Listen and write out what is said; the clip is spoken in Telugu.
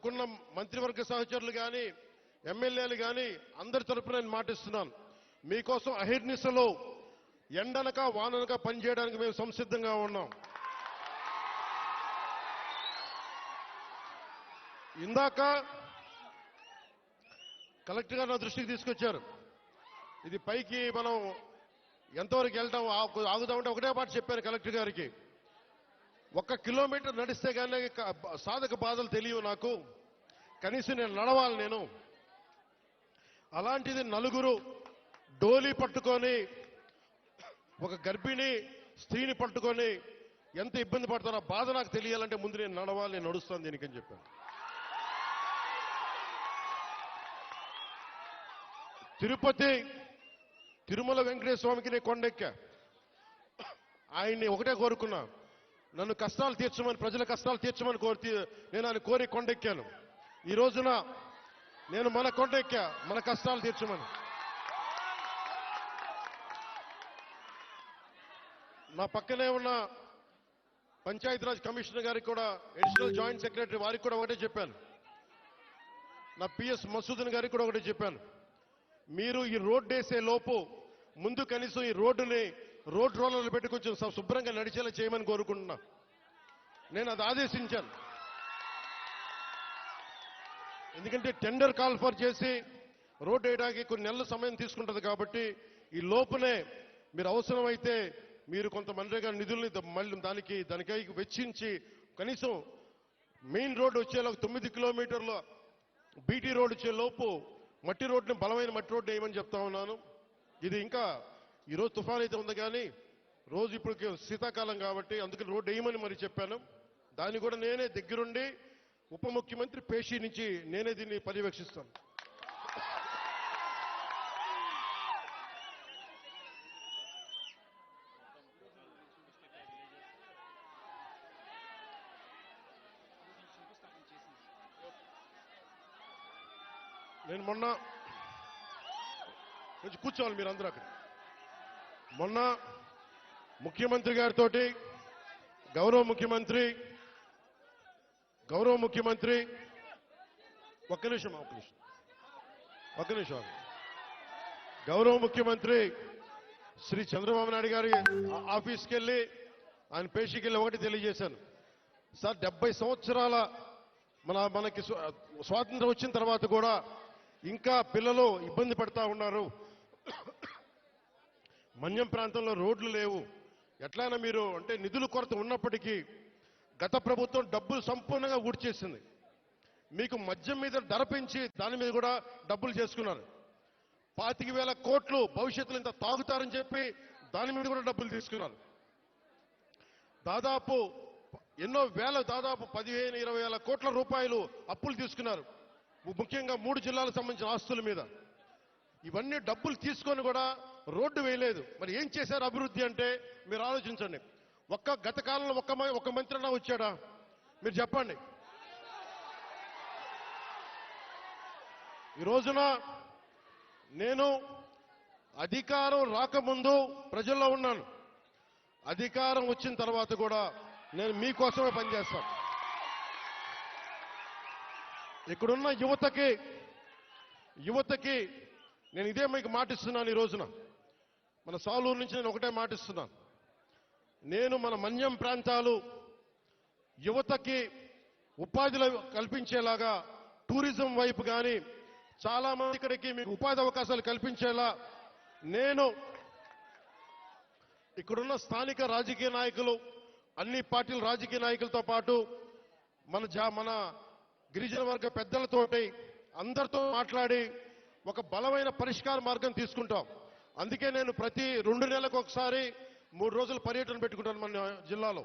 నాకున్న మంత్రివర్గ సహచరులు కానీ ఎమ్మెల్యేలు కానీ అందరి తరపున నేను మాటిస్తున్నాను. మీకోసం అహిర్నిశలో ఎండనక వాననక పనిచేయడానికి మేము సంసిద్ధంగా ఉన్నాం. ఇందాక కలెక్టర్ గారు నా దృష్టికి తీసుకొచ్చారు. ఇది పైకి మనం ఎంతవరకు వెళ్తాం ఆగుదామంటే ఒకటే మాట చెప్పాను కలెక్టర్ గారికి. 1 కిలోమీటర్ నడిస్తే కానీ సాధక బాధలు తెలియవు నాకు, కనీసం నేను నడవాలి నేను. అలాంటిది నలుగురు డోలీ పట్టుకొని ఒక గర్భిణీ స్త్రీని పట్టుకొని ఎంత ఇబ్బంది పడతారో బాధ నాకు తెలియాలంటే ముందు నేను నడవాలి, నేను నడుస్తాను దీనికని చెప్పాను. తిరుమల వెంకటేశ్వర స్వామికి నేను కొండెక్కా. ఆయన్ని ఒకటే కోరుకున్నా, నన్ను కష్టాలు తీర్చమని, ప్రజల కష్టాలు తీర్చమని నేను ఆయన కోరి కొండెక్కాను. ఈ రోజున నేను మన కొండెక్కా, మన కష్టాలు తీర్చమని. నా పక్కనే ఉన్న పంచాయతీరాజ్ కమిషనర్ గారికి కూడా, అడిషనల్ జాయింట్ సెక్రటరీ వారికి కూడా ఒకటే చెప్పాను. నా పిఎస్ మసూదన్ గారికి కూడా ఒకటే చెప్పాను. మీరు ఈ రోడ్డు వేసే లోపు ముందు కనీసం ఈ రోడ్డుని రోడ్ రోలర్లు పెట్టి కొంచెం శుభ్రంగా నడిచేలా చేయమని కోరుకుంటున్నా. నేను అది ఆదేశించాను. ఎందుకంటే టెండర్ కాల్ఫర్ చేసి రోడ్డు వేయడానికి కొన్ని నెలల సమయం తీసుకుంటుంది కాబట్టి ఈ లోపునే మీరు అవసరమైతే మీరు కొంత మనరేగా నిధుల్ని మళ్ళీ దానికై వెచ్చించి కనీసం మెయిన్ రోడ్డు వచ్చేలా 9 కిలోమీటర్ల బీటీ రోడ్డు వచ్చే లోపు మట్టి రోడ్డుని, బలమైన మట్టి రోడ్డు వేయమని చెప్తా ఉన్నాను. ఇది ఇంకా ఈరోజు తుఫాన్ అయితే ఉంది కానీ రోజు ఇప్పుడు శీతాకాలం కాబట్టి అందుకని రోడ్డు వేయమని మరి చెప్పాను. దాన్ని కూడా నేనే దగ్గరుండి ఉప ముఖ్యమంత్రి పేషి నుంచి నేనే దీన్ని పర్యవేక్షిస్తాను. నేను మొన్న కూర్చోవాలి మీరందరూ అక్కడ. మొన్న ముఖ్యమంత్రి గారితో గౌరవ ముఖ్యమంత్రి ఒక్క నిమిషం గౌరవ ముఖ్యమంత్రి శ్రీ చంద్రబాబు నాయుడు గారి ఆఫీస్కి వెళ్ళి ఆయన పేషీకి వెళ్ళి ఒకటి తెలియజేశాను. సార్ 70 సంవత్సరాల మనకి స్వాతంత్రం వచ్చిన తర్వాత కూడా ఇంకా పిల్లలు ఇబ్బంది పడతా ఉన్నారు. మన్యం ప్రాంతంలో రోడ్లు లేవు. ఎట్లయినా మీరు అంటే నిధుల కొరత ఉన్నప్పటికీ గత ప్రభుత్వం డబ్బులు సంపూర్ణంగా ఊడ్చేసింది. మీకు మద్యం మీద ధర పెంచి దాని మీద కూడా డబ్బులు చేసుకున్నారు. 25,000 కోట్లు భవిష్యత్తులో ఇంత తాగుతారని చెప్పి దాని మీద కూడా డబ్బులు తీసుకున్నారు. దాదాపు ఎన్నో వేల, దాదాపు 15,000-20,000 కోట్ల రూపాయలు అప్పులు తీసుకున్నారు, ముఖ్యంగా 3 జిల్లాలకు సంబంధించిన ఆస్తుల మీద. ఇవన్నీ డబ్బులు తీసుకొని కూడా రోడ్డు వేయలేదు. మరి ఏం చేశారు అభివృద్ధి అంటే మీరు ఆలోచించండి. గత కాలంలో ఒక్క మంత్రి అన్నా వచ్చాడా మీరు చెప్పండి. ఈ రోజున నేను అధికారం రాకముందు ప్రజల్లో ఉన్నాను, అధికారం వచ్చిన తర్వాత కూడా నేను మీకోసమే పనిచేస్తాను. ఇక్కడున్న యువతకి నేను ఇదే మీకు మాటిస్తున్నాను. ఈ రోజున మన సాలూరు నుంచి నేను ఒకటే మాటిస్తున్నాను. నేను మన మన్యం ప్రాంతాలు యువతకి ఉపాధిలో కల్పించేలాగా టూరిజం వైపు కానీ చాలా మంది ఇక్కడికి మీకు ఉపాధి అవకాశాలు కల్పించేలా నేను ఇక్కడున్న స్థానిక రాజకీయ నాయకులు, అన్ని పార్టీల రాజకీయ నాయకులతో పాటు మన గిరిజన వర్గ పెద్దలతోటి అందరితో మాట్లాడి ఒక బలమైన పరిష్కార మార్గం తీసుకుంటాం. అందుకే నేను ప్రతి 2 నెలలకు ఒకసారి 3 రోజుల పర్యటన పెట్టుకుంటాను మన జిల్లాలో.